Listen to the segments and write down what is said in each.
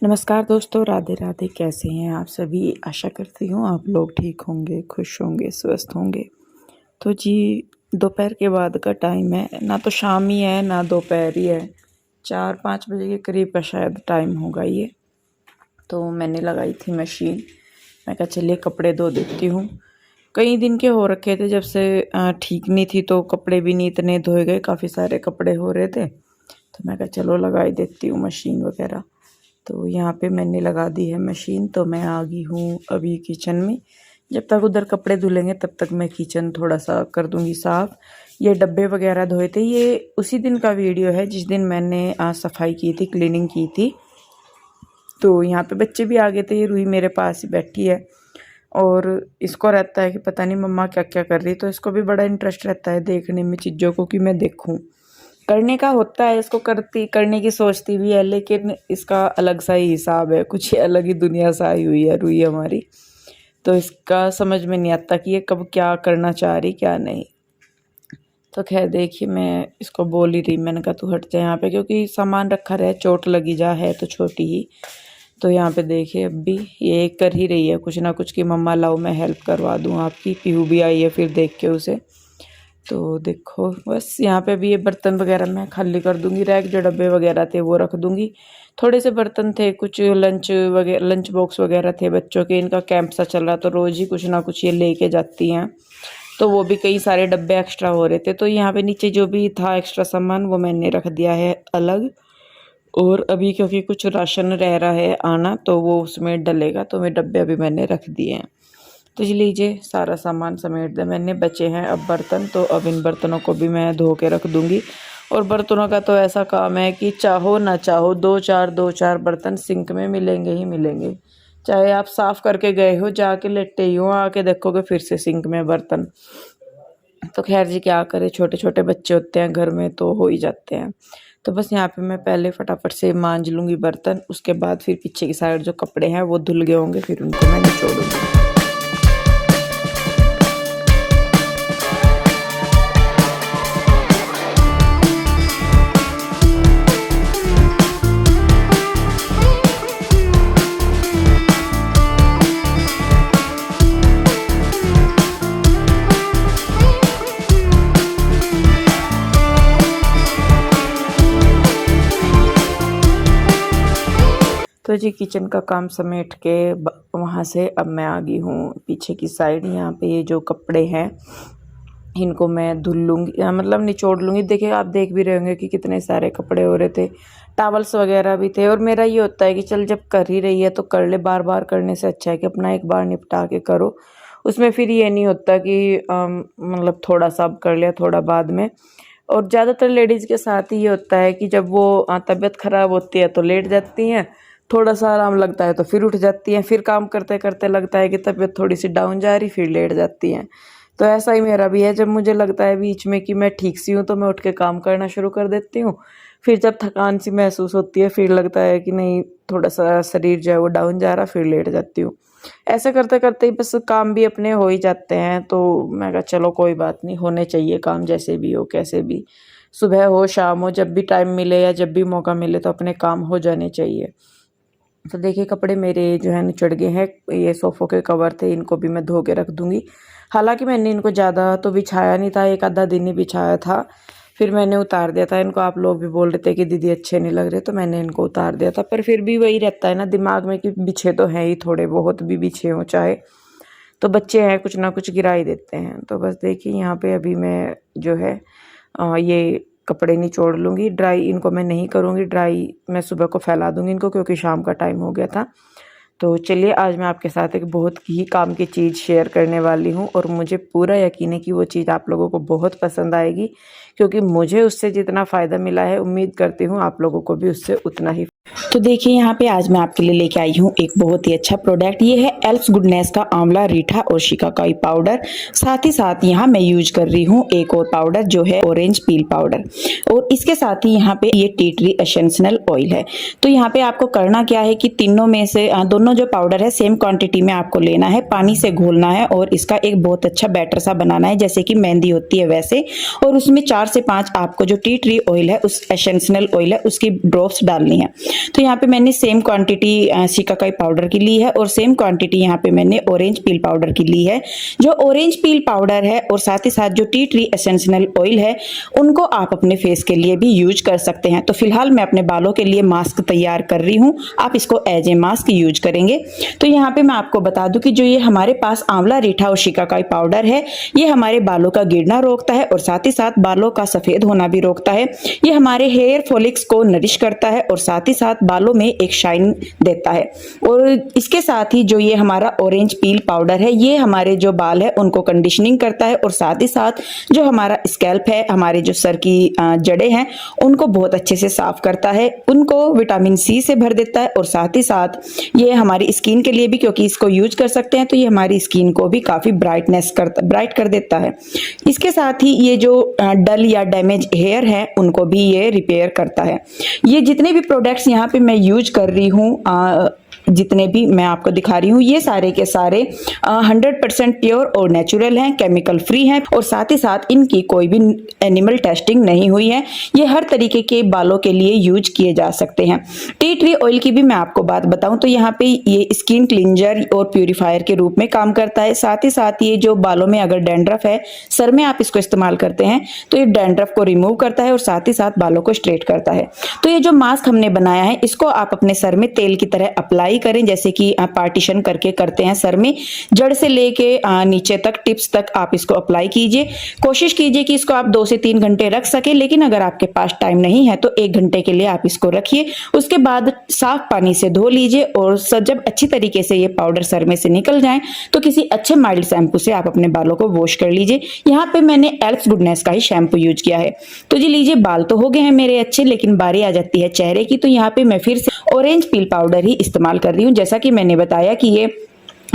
नमस्कार दोस्तों, राधे राधे। कैसे हैं आप सभी? आशा करती हूँ आप लोग ठीक होंगे, खुश होंगे, स्वस्थ होंगे। तो जी, दोपहर के बाद का टाइम है, ना तो शाम ही है ना दोपहर ही है। 4-5 बजे के करीब का शायद टाइम होगा ये। तो मैंने लगाई थी मशीन। मैं कहा चलिए कपड़े धो देती हूँ। कई दिन के हो रखे थे, जब से ठीक नहीं थी तो कपड़े भी नहीं इतने धोए गए, काफ़ी सारे कपड़े हो रहे थे। तो मैं कहा चलो लगा ही देती हूँ मशीन वगैरह। तो यहाँ पे मैंने लगा दी है मशीन। तो मैं आ गई हूँ अभी किचन में। जब तक उधर कपड़े धुलेंगे तब तक मैं किचन थोड़ा सा कर दूँगी साफ़। ये डब्बे वगैरह धोए थे, ये उसी दिन का वीडियो है जिस दिन मैंने सफाई की थी, क्लीनिंग की थी। तो यहाँ पे बच्चे भी आ गए थे, ये रूही मेरे पास ही बैठी है और इसको रहता है कि पता नहीं मम्मा क्या क्या कर रही। तो इसको भी बड़ा इंटरेस्ट रहता है देखने में चीज़ों को, कि मैं देखूँ। करने का होता है, इसको करने की सोचती भी है, लेकिन इसका अलग सा ही हिसाब है, कुछ अलग ही दुनिया से आई हुई है रूही हमारी। तो इसका समझ में नहीं आता कि ये कब क्या करना चाह रही क्या नहीं। तो खैर देखिए, मैं इसको बोल ही रही, मैंने कहा तू हट जा यहाँ पे, क्योंकि सामान रखा रहे, चोट लगी जा है तो छोटी ही। तो यहाँ पे देखिए अब भी ये कर ही रही है कुछ ना कुछ कि मम्मा लाओ मैं हेल्प करवा दूँ आपकी। पीहू भी आई है फिर देख के उसे। तो देखो बस यहाँ पे भी ये बर्तन वगैरह मैं खाली कर दूँगी, रैक जो डब्बे वगैरह थे वो रख दूँगी। थोड़े से बर्तन थे, कुछ लंच बॉक्स वगैरह थे बच्चों के, इनका कैंप सा चल रहा तो रोज़ ही कुछ ना कुछ ये लेके जाती हैं। तो वो भी कई सारे डब्बे एक्स्ट्रा हो रहे थे, तो यहाँ पे नीचे जो भी था एक्स्ट्रा सामान वो मैंने रख दिया है अलग। और अभी क्योंकि कुछ राशन रह रहा है आना तो वो उसमें डलेगा, तो मैं डब्बे अभी मैंने रख दिए हैं। तो जी लीजिए, सारा सामान समेट दिया मैंने। बचे हैं अब बर्तन, तो अब इन बर्तनों को भी मैं धो के रख दूँगी। और बर्तनों का तो ऐसा काम है कि चाहो ना चाहो दो चार बर्तन सिंक में मिलेंगे ही मिलेंगे। चाहे आप साफ़ करके गए हो, जाके लेटे ही हो, आके देखोगे फिर से सिंक में बर्तन। तो खैर जी क्या करें, छोटे छोटे बच्चे होते हैं घर में तो हो ही जाते हैं। तो बस यहाँ पे मैं पहले फटाफट से मांज लूँगी बर्तन, उसके बाद फिर पीछे की साइड जो कपड़े हैं वो धुल गए होंगे, फिर उनको मैं निचोड़ूँगी। तो जी किचन का काम समेट के वहाँ से अब मैं आ गई हूँ पीछे की साइड। यहाँ पे ये जो कपड़े हैं इनको मैं धुल लूँगी, मतलब निचोड़ लूँगी। देखिए आप देख भी रहे होंगे कि कितने सारे कपड़े हो रहे थे, टॉवल्स वगैरह भी थे। और मेरा ये होता है कि चल जब कर ही रही है तो कर ले, बार बार करने से अच्छा है कि अपना एक बार निपटा के करो। उसमें फिर ये नहीं होता कि मतलब थोड़ा सा अब कर लिया थोड़ा बाद में। और ज़्यादातर लेडीज़ के साथ ही ये होता है कि जब वो तबीयत ख़राब होती है तो लेट जाती हैं, थोड़ा सा आराम लगता है तो फिर उठ जाती हैं, फिर काम करते करते लगता है कि तबीयत थोड़ी सी डाउन जा रही, फिर लेट जाती हैं। तो ऐसा ही मेरा भी है, जब मुझे लगता है बीच में कि मैं ठीक सी हूँ तो मैं उठ के काम करना शुरू कर देती हूँ। फिर जब थकान सी महसूस होती है, फिर लगता है कि नहीं थोड़ा सा शरीर जो है वो डाउन जा रहा, फिर लेट जाती हूँ। ऐसे करते करते ही बस काम भी अपने हो ही जाते हैं। तो मैं कहा चलो कोई बात नहीं, होने चाहिए काम, जैसे भी हो कैसे भी, सुबह हो शाम हो, जब भी टाइम मिले या जब भी मौका मिले तो अपने काम हो जाने चाहिए। तो देखिए कपड़े मेरे जो है निचड़ गए हैं। ये सोफ़ों के कवर थे, इनको भी मैं धो के रख दूँगी। हालांकि मैंने इनको ज़्यादा तो बिछाया नहीं था, एक आधा दिन ही बिछाया था, फिर मैंने उतार दिया था इनको। आप लोग भी बोल रहे थे कि दीदी अच्छे नहीं लग रहे, तो मैंने इनको उतार दिया था। पर फिर भी वही रहता है ना दिमाग में कि बिछे तो हैं ही, थोड़े बहुत भी बिछे हों चाहे, तो बच्चे हैं कुछ ना कुछ गिरा ही देते हैं। तो बस देखिए यहाँ पे अभी मैं जो है ये कपड़े निचोड़ लूँगी। ड्राई इनको मैं नहीं करूँगी, ड्राई मैं सुबह को फैला दूँगी इनको, क्योंकि शाम का टाइम हो गया था। तो चलिए आज मैं आपके साथ एक बहुत ही काम की चीज़ शेयर करने वाली हूँ, और मुझे पूरा यकीन है कि वो चीज़ आप लोगों को बहुत पसंद आएगी, क्योंकि मुझे उससे जितना फ़ायदा मिला है उम्मीद करती हूँ आप लोगों को भी उससे उतना ही। तो देखिए यहाँ पे आज मैं आपके लिए लेके आई हूँ एक बहुत ही अच्छा प्रोडक्ट। ये है एल्प्स गुडनेस का आंवला, रीठा और शिकाकाई पाउडर। साथ ही साथ यहाँ मैं यूज कर रही हूँ एक और पाउडर जो है ऑरेंज पील पाउडर, और इसके साथ ही यहाँ पे ये टी ट्री एसेंशियल ऑयल है। तो यहाँ पे आपको करना क्या है कि तीनों में से दोनों जो पाउडर है सेम क्वांटिटी में आपको लेना है, पानी से घोलना है और इसका एक बहुत अच्छा बैटर सा बनाना है, जैसे कि मेहंदी होती है वैसे। और उसमें 4 से 5 आपको जो टी ट्री ऑयल है, उस एसेंशियल ऑयल है, उसकी ड्रॉप्स डालनी है। तो तो यहाँ पे मैंने सेम क्वांटिटी शिकाकाई पाउडर की ली है और सेम क्वांटिटी यहाँ पे मैंने ऑरेंज पील पाउडर की ली है। जो ऑरेंज पील पाउडर है और साथ ही साथ जो टी ट्री एसेंशियल ऑयल है, उनको आप अपने फेस के लिए भी यूज कर सकते हैं। तो फिलहाल मैं अपने बालों के लिए मास्क तैयार कर रही हूँ, आप इसको एज ए मास्क यूज करेंगे। तो यहाँ पे मैं आपको बता दूं कि जो ये हमारे पास आंवला रीठा और शिकाकाई पाउडर है, ये हमारे बालों का गिरना रोकता है और साथ ही साथ बालों का सफेद होना भी रोकता है। ये हमारे हेयर फॉलिक्स को नरिश करता है और साथ ही साथ बालों में एक शाइन देता है। और इसके साथ ही जो ये हमारा ऑरेंज पील पाउडर है, ये हमारे जो बाल है उनको कंडीशनिंग करता है और साथ ही साथ जो हमारा स्कैल्प है, हमारे जो सर की जड़ें हैं, उनको बहुत अच्छे से साफ करता है, उनको विटामिन सी से भर देता है और साथ ही साथ ये हमारी स्किन के लिए भी, क्योंकि इसको यूज कर सकते हैं, तो ये हमारी स्किन को भी काफी ब्राइट कर देता है। इसके साथ ही ये जो डल या डैमेज हेयर है, उनको भी ये रिपेयर करता है। ये जितने भी प्रोडक्ट्स यहाँ पे मैं यूज कर रही हूँ, जितने भी मैं आपको दिखा रही हूँ, ये सारे के सारे 100% प्योर और नेचुरल हैं, केमिकल फ्री हैं और साथ ही साथ इनकी कोई भी एनिमल टेस्टिंग नहीं हुई है। ये हर तरीके के बालों के लिए यूज किए जा सकते हैं। टी ट्री ऑयल की भी मैं आपको बात बताऊं तो यहाँ पे ये स्किन क्लींजर और प्यूरिफायर के रूप में काम करता है। साथ ही साथ ये जो बालों में अगर डैंड्रफ है, सर में आप इसको इस्तेमाल करते हैं, तो ये डैंड्रफ को रिमूव करता है और साथ ही साथ बालों को स्ट्रेट करता है। तो ये जो मास्क हमने बनाया है, इसको आप अपने सर में तेल की तरह अप्लाई करें, जैसे कि पार्टीशन करके करते हैं सर में, जड़ से लेके नीचे तक, टिप्स तक आप इसको अप्लाई कीजिए। कोशिश कीजिए कि इसको आप 2 से 3 घंटे रख सके, लेकिन अगर आपके पास टाइम नहीं है तो 1 घंटे के लिए आप इसको रखिए। उसके बाद साफ पानी से धो लीजिए और जब अच्छी तरीके से ये पाउडर सर में से निकल जाए तो किसी अच्छे माइल्ड शैम्पू से आप अपने बालों को वॉश कर लीजिए। यहाँ पे मैंने एल्फ गुडनेस का ही शैम्पू यूज किया है। तो जी लीजिए, बाल तो हो गए हैं मेरे अच्छे, लेकिन बारी आ जाती है चेहरे की। तो यहाँ पे मैं फिर से ऑरेंज पील पाउडर ही इस्तेमाल कर रही हूँ। जैसा कि मैंने बताया कि ये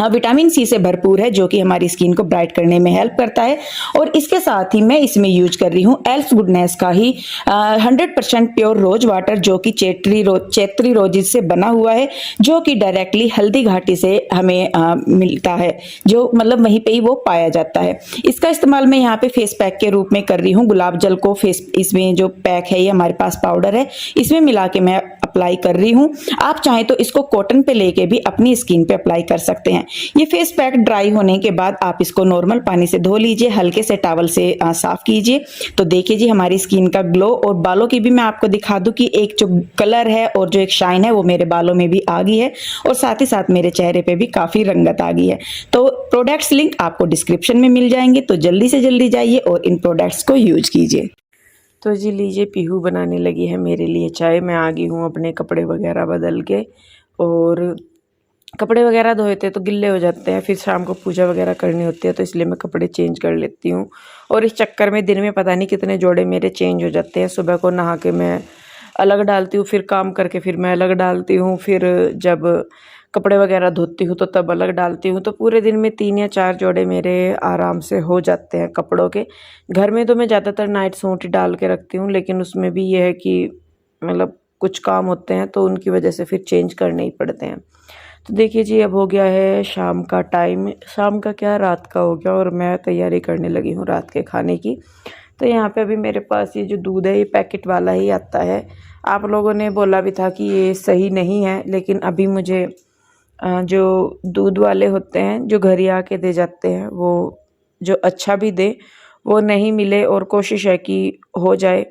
विटामिन सी से भरपूर है, जो कि हमारी स्किन को ब्राइट करने में हेल्प करता है। और इसके साथ ही मैं इसमें यूज कर रही हूँ एल्फ गुडनेस का ही 100% प्योर रोज वाटर, जो कि चेत्री रोजेज से बना हुआ है, जो कि डायरेक्टली हल्दी घाटी से हमें मिलता है, जो मतलब वहीं पे ही वो पाया जाता है। इसका इस्तेमाल मैं यहाँ पे फेस पैक के रूप में कर रही हूँ। गुलाब जल को इसमें जो पैक है, ये हमारे पास पाउडर है, इसमें मिला के मैं अप्लाई कर रही हूँ। आप चाहें तो इसको कॉटन पे लेके भी अपनी स्किन पे अप्लाई कर सकते हैं। ये फेस पैक ड्राई होने के बाद आप इसको नॉर्मल पानी से धो लीजिए, हल्के से टॉवल से साफ कीजिए। तो देखिए जी, हमारी स्किन का ग्लो। और बालों की भी मैं आपको दिखा दूं कि एक जो कलर है और जो एक शाइन है, वो मेरे बालों में भी आ गई है और साथ ही साथ मेरे चेहरे पे भी काफी रंगत आ गई है। तो प्रोडक्ट्स लिंक आपको डिस्क्रिप्शन में मिल जाएंगे, तो जल्दी से जल्दी जाइए और इन प्रोडक्ट्स को यूज कीजिए। तो जी लीजिए, पीहू बनाने लगी है मेरे लिए चाय। मैं आ गई हूँ अपने कपड़े वगैरह बदल के, और कपड़े वगैरह धोए थे तो गिल्ले हो जाते हैं, फिर शाम को पूजा वगैरह करनी होती है, तो इसलिए मैं कपड़े चेंज कर लेती हूँ। और इस चक्कर में दिन में पता नहीं कितने जोड़े मेरे चेंज हो जाते हैं। सुबह को नहा के मैं अलग डालती हूँ, फिर काम करके फिर मैं अलग डालती हूँ, फिर जब कपड़े वगैरह धोती हूँ तो तब अलग डालती हूँ। तो पूरे दिन में 3 या 4 जोड़े मेरे आराम से हो जाते हैं कपड़ों के। घर में तो मैं ज़्यादातर नाइट सूट ही डाल के रखती हूँ, लेकिन उसमें भी ये है कि मतलब कुछ काम होते हैं तो उनकी वजह से फिर चेंज करने ही पड़ते हैं। तो देखिए जी, अब हो गया है शाम का टाइम, शाम का क्या, रात का हो गया, और मैं तैयारी करने लगी हूँ रात के खाने की। तो यहाँ पे अभी मेरे पास ये जो दूध है, ये पैकेट वाला ही आता है। आप लोगों ने बोला भी था कि ये सही नहीं है, लेकिन अभी मुझे जो दूध वाले होते हैं, जो घर ही आके दे जाते हैं, वो जो अच्छा भी दे वो नहीं मिले, और कोशिश है कि हो जाए,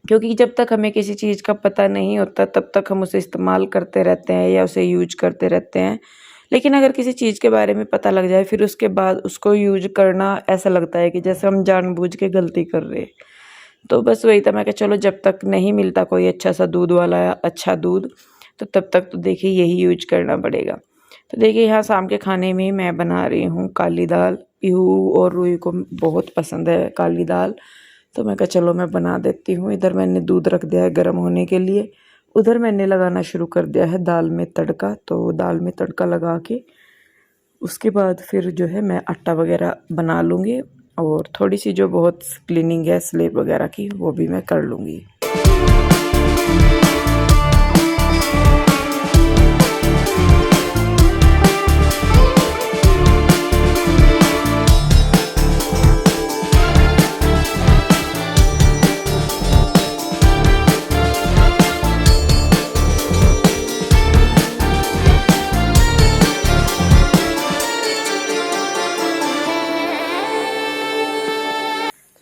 क्योंकि जब तक हमें किसी चीज़ का पता नहीं होता तब तक हम उसे इस्तेमाल करते रहते हैं या उसे यूज करते रहते हैं। लेकिन अगर किसी चीज़ के बारे में पता लग जाए, फिर उसके बाद उसको यूज करना ऐसा लगता है कि जैसे हम जानबूझ के गलती कर रहे हैं। तो बस वही था, मैं कि चलो जब तक नहीं मिलता कोई अच्छा सा दूध वाला, अच्छा दूध, तो तब तक तो देखिए यही यूज करना पड़ेगा। तो देखिए, यहाँ शाम के खाने में मैं बना रही हूँ काली दाल। पीहू और रूही को बहुत पसंद है काली दाल, तो मैं कहा चलो मैं बना देती हूँ। इधर मैंने दूध रख दिया है गर्म होने के लिए, उधर मैंने लगाना शुरू कर दिया है दाल में तड़का। तो दाल में तड़का लगा के उसके बाद फिर जो है मैं आटा वगैरह बना लूँगी, और थोड़ी सी जो बहुत क्लीनिंग है स्लेब वगैरह की, वो भी मैं कर लूँगी।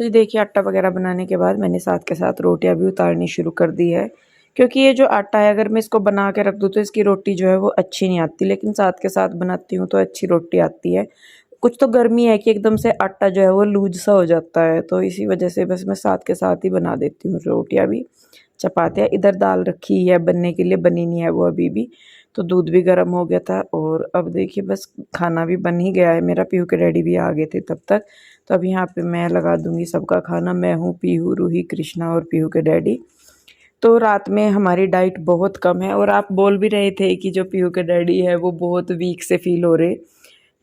तो देखिए आटा वगैरह बनाने के बाद मैंने साथ के साथ रोटियां भी उतारनी शुरू कर दी है, क्योंकि ये जो आटा है अगर मैं इसको बना के रख दूँ तो इसकी रोटी जो है वो अच्छी नहीं आती, लेकिन साथ के साथ बनाती हूँ तो अच्छी रोटी आती है। कुछ तो गर्मी है कि एकदम से आटा जो है वो लूज सा हो जाता है, तो इसी वजह से बस मैं साथ के साथ ही बना देती हूँ रोटियाँ भी। चपातियाँ इधर दाल रखी है बनने के लिए, बनी नहीं है वो अभी भी। तो दूध भी गर्म हो गया था और अब देखिए बस खाना भी बन ही गया है मेरा। पीहू के डैडी भी आ गए थे तब तक। तो अब यहाँ पे मैं लगा दूंगी सबका खाना। मैं हूँ पीहू, रूही, कृष्णा और पीहू के डैडी। तो रात में हमारी डाइट बहुत कम है, और आप बोल भी रहे थे कि जो पीहू के डैडी है वो बहुत वीक से फील हो रहे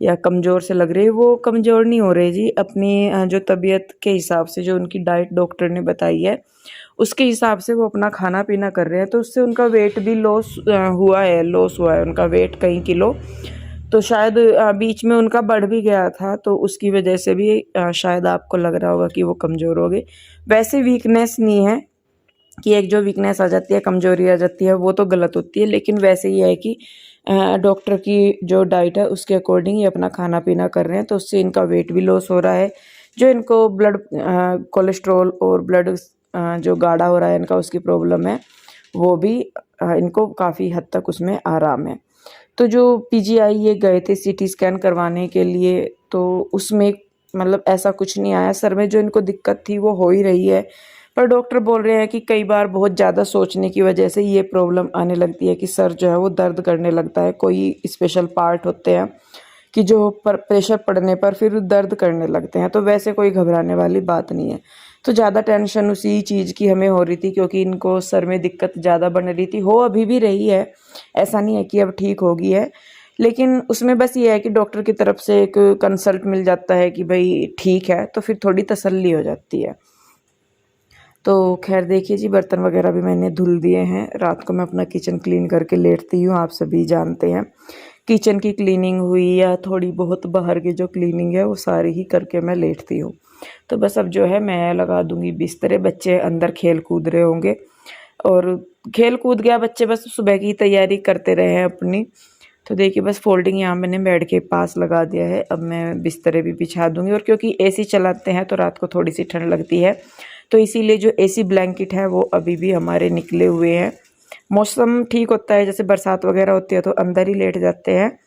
या कमज़ोर से लग रहे। वो कमज़ोर नहीं हो रहे जी, अपनी जो तबीयत के हिसाब से जो उनकी डाइट डॉक्टर ने बताई है उसके हिसाब से वो अपना खाना पीना कर रहे हैं, तो उससे उनका वेट भी लॉस हुआ है उनका वेट कई किलो। तो शायद बीच में उनका बढ़ भी गया था, तो उसकी वजह से भी शायद आपको लग रहा होगा कि वो कमज़ोर हो गए। वैसे वीकनेस नहीं है कि एक जो वीकनेस आ जाती है, कमज़ोरी आ जाती है, वो तो गलत होती है, लेकिन वैसे ही है कि डॉक्टर की जो डाइट है उसके अकॉर्डिंग ये अपना खाना पीना कर रहे हैं, तो उससे इनका वेट भी लॉस हो रहा है। जो इनको ब्लड कोलेस्ट्रॉल और ब्लड जो गाढ़ा हो रहा है इनका, उसकी प्रॉब्लम है, वो भी इनको काफ़ी हद तक उसमें आराम है। तो जो पीजीआई ये गए थे सीटी स्कैन करवाने के लिए, तो उसमें मतलब ऐसा कुछ नहीं आया। सर में जो इनको दिक्कत थी वो हो ही रही है, पर डॉक्टर बोल रहे हैं कि कई बार बहुत ज़्यादा सोचने की वजह से ये प्रॉब्लम आने लगती है कि सर जो है वो दर्द करने लगता है। कोई स्पेशल पार्ट होते हैं कि जो पर प्रेशर पड़ने पर फिर दर्द करने लगते हैं, तो वैसे कोई घबराने वाली बात नहीं है। तो ज़्यादा टेंशन उसी चीज़ की हमें हो रही थी, क्योंकि इनको सर में दिक्कत ज़्यादा बन रही थी। हो अभी भी रही है, ऐसा नहीं है कि अब ठीक हो गई है, लेकिन उसमें बस ये है कि डॉक्टर की तरफ से एक कंसल्ट मिल जाता है कि भाई ठीक है, तो फिर थोड़ी तसल्ली हो जाती है। तो खैर देखिए जी, बर्तन वगैरह भी मैंने धुल दिए हैं। रात को मैं अपना किचन क्लीन करके लेटती हूँ, आप सभी जानते हैं। किचन की क्लीनिंग हुई या थोड़ी बहुत बाहर की जो क्लीनिंग है वो सारी ही करके मैं लेटती हूँ। तो बस अब जो है मैं लगा दूंगी बिस्तरे। बच्चे अंदर खेल कूद रहे होंगे, और खेल कूद गया बच्चे, बस सुबह की तैयारी करते रहे हैं अपनी। तो देखिए बस फोल्डिंग यहाँ मैंने बेड के पास लगा दिया है। अब मैं बिस्तरे भी बिछा दूंगी, और क्योंकि एसी चलाते हैं तो रात को थोड़ी सी ठंड लगती है, तो इसीलिए जो एसी ब्लैंकेट है वो अभी भी हमारे निकले हुए हैं। मौसम ठीक होता है, जैसे बरसात वगैरह होती है तो अंदर ही लेट जाते हैं,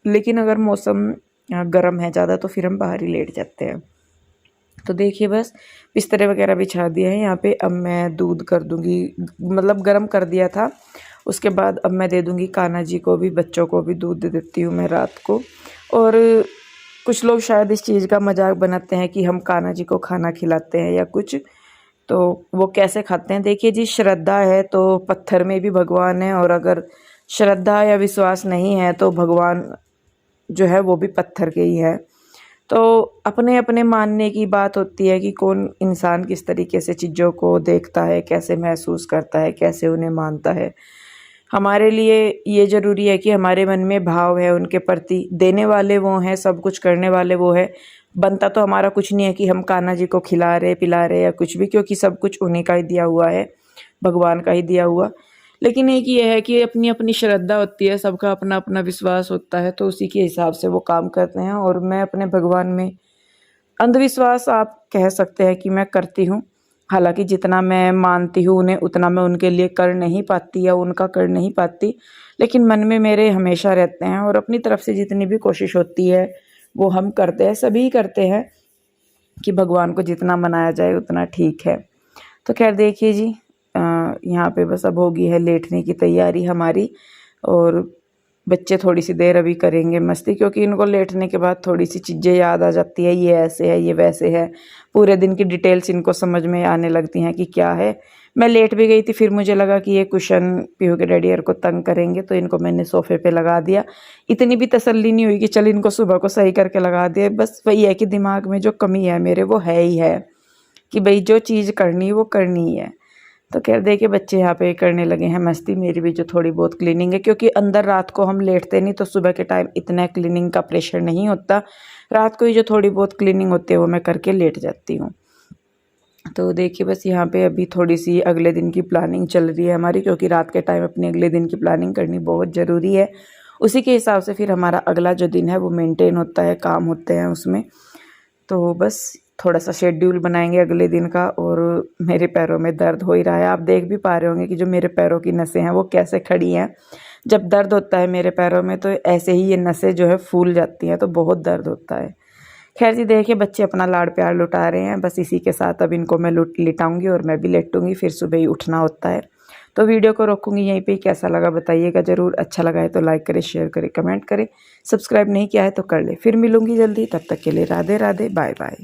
लेकिन अगर मौसम गर्म है ज़्यादा तो फिर हम बाहर ही लेट जाते हैं। तो देखिए बस बिस्तरे वगैरह बिछा दिया है यहाँ पे। अब मैं दूध कर दूंगी, मतलब गर्म कर दिया था। उसके बाद अब मैं दे दूंगी कान्हा जी को भी, बच्चों को भी दूध दे देती हूँ मैं रात को। और कुछ लोग शायद इस चीज़ का मजाक बनाते हैं कि हम कान्हा जी को खाना खिलाते हैं या कुछ, तो वो कैसे खाते हैं। देखिए जी, श्रद्धा है तो पत्थर में भी भगवान है, और अगर श्रद्धा या विश्वास नहीं है तो भगवान जो है वो भी पत्थर के ही है। तो अपने अपने मानने की बात होती है कि कौन इंसान किस तरीके से चीज़ों को देखता है, कैसे महसूस करता है, कैसे उन्हें मानता है। हमारे लिए ये ज़रूरी है कि हमारे मन में भाव है उनके प्रति, देने वाले वो हैं, सब कुछ करने वाले वो है। बनता तो हमारा कुछ नहीं है कि हम कान्हा जी को खिला रहे पिला रहे या कुछ भी, क्योंकि सब कुछ उन्हीं का ही दिया हुआ है, भगवान का ही दिया हुआ। लेकिन एक ये है कि अपनी अपनी श्रद्धा होती है, सबका अपना अपना विश्वास होता है, तो उसी के हिसाब से वो काम करते हैं। और मैं अपने भगवान में अंधविश्वास आप कह सकते हैं कि मैं करती हूँ। हालांकि जितना मैं मानती हूँ उन्हें, उतना मैं उनके लिए कर नहीं पाती या उनका कर नहीं पाती, लेकिन मन में मेरे हमेशा रहते हैं। और अपनी तरफ से जितनी भी कोशिश होती है वो हम करते हैं, सभी करते हैं कि भगवान को जितना मनाया जाए उतना ठीक है। तो खैर देखिए जी, यहाँ पे बस अब होगी है लेटने की तैयारी हमारी, और बच्चे थोड़ी सी देर अभी करेंगे मस्ती, क्योंकि इनको लेटने के बाद थोड़ी सी चीज़ें याद आ जाती है, ये ऐसे है ये वैसे है, पूरे दिन की डिटेल्स इनको समझ में आने लगती हैं कि क्या है। मैं लेट भी गई थी, फिर मुझे लगा कि ये कुशन पीहू के डैडी को तंग करेंगे, तो इनको मैंने सोफे पे लगा दिया। इतनी भी तसल्ली नहीं हुई कि चल इनको सुबह को सही करके लगा दिए, बस वही है कि दिमाग में जो कमी है मेरे वो है ही है कि भाई जो चीज़ करनी है वो करनी ही है। तो खैर देखिए बच्चे यहाँ पे करने लगे हैं मस्ती। मेरी भी जो थोड़ी बहुत क्लीनिंग है, क्योंकि अंदर रात को हम लेटते नहीं, तो सुबह के टाइम इतना क्लीनिंग का प्रेशर नहीं होता। रात को ही जो थोड़ी बहुत क्लीनिंग होती है वो मैं करके लेट जाती हूँ। तो देखिए बस यहाँ पे अभी थोड़ी सी अगले दिन की प्लानिंग चल रही है हमारी, क्योंकि रात के टाइम अपने अगले दिन की प्लानिंग करनी बहुत ज़रूरी है। उसी के हिसाब से फिर हमारा अगला जो दिन है वो मेंटेन होता है, काम होते हैं उसमें। तो बस थोड़ा सा शेड्यूल बनाएंगे अगले दिन का। और मेरे पैरों में दर्द हो ही रहा है, आप देख भी पा रहे होंगे कि जो मेरे पैरों की नसें हैं वो कैसे खड़ी हैं। जब दर्द होता है मेरे पैरों में तो ऐसे ही ये नसें जो है फूल जाती हैं, तो बहुत दर्द होता है। खैर जी, देखिए बच्चे अपना लाड़ प्यार लुटा रहे हैं, बस इसी के साथ अब इनको मैं लिटाऊंगी और मैं भी लेटूंगी, फिर सुबह ही उठना होता है। तो वीडियो को रोकूंगी यहीं पे। कैसा लगा बताइएगा ज़रूर, अच्छा लगा है तो लाइक करें, शेयर करें, कमेंट करें, सब्सक्राइब नहीं किया है तो कर ले। फिर मिलूंगी जल्दी, तब तक के लिए राधे राधे, बाय बाय।